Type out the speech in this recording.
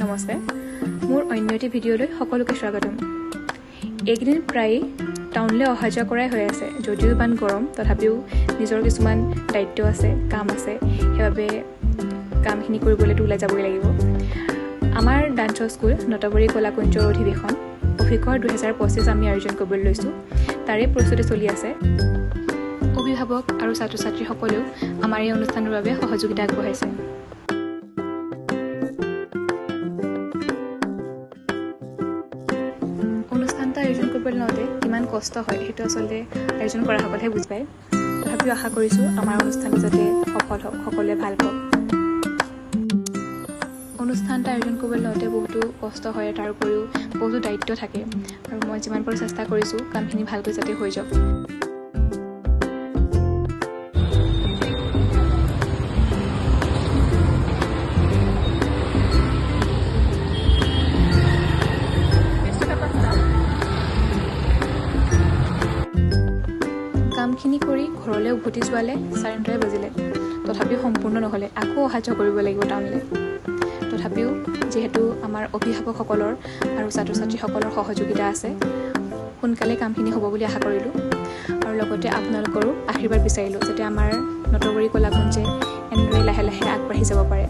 নমস্কাৰ মোৰ অন্য এটি ভিডিঅ'লৈ সকলোকে স্বাগতম এইকেইদিন প্ৰায় টাউনলৈ অহা যোৱা কৰাই হৈ আছে যদিও ইমান গৰম তথাপিও নিজৰ কিছুমান দায়িত্ব আছে কাম আছে সেইবাবে কামখিনি কৰিবলৈতো ওলাই যাবই লাগিব আমাৰ ডান্স স্কুল নটবৰী কলাকুঞ্জৰ অধিৱেশন অভিকৰ 2025 আমি আয়োজন কৰিবলৈ লৈছোঁ তাৰে প্ৰস্তুতি চলি আছে অভিভাৱক আৰু ছাত্ৰ ছাত্ৰীসকলেও আমাৰ এই অনুষ্ঠানৰ বাবে সহযোগিতা আগবঢ়াইছে অনুষ্ঠানটো আয়োজন কৰিবলৈ লওঁতে কিমান কষ্ট হয় সেইটো আচলতে আয়োজন কৰা সকলেহে বুজি পায় তথাপিও আশা কৰিছোঁ আমাৰ অনুষ্ঠানটো যাতে সফল হওক সকলোৱে ভাল পাওক অনুষ্ঠানটো আয়োজন কৰিবলৈ লওঁতে বহুতো কষ্ট হয় তাৰ উপৰিও বহুতো দায়িত্ব থাকে আৰু মই যিমান পাৰোঁ চেষ্টা কৰিছোঁ কামখিনি ভালকৈ যাতে হৈ যাওক কামখিনি কৰি ঘৰলৈ উভতি যোৱালে 9:30 বাজিলে তথাপিও সম্পূৰ্ণ নহ'লে আকৌ অহা যোৱা কৰিব লাগিব টাউনলৈ তথাপিও যিহেতু আমাৰ অভিভাৱকসকলৰ আৰু ছাত্ৰ ছাত্ৰীসকলৰ সহযোগিতা আছে সোনকালে কামখিনি হ'ব বুলি আশা কৰিলোঁ আৰু লগতে আপোনালোকৰো আশীৰ্বাদ বিচাৰিলোঁ যাতে আমাৰ নটবৰী কলাকুঞ্জে এনেদৰে লাহে লাহে আগবাঢ়ি যাব পাৰে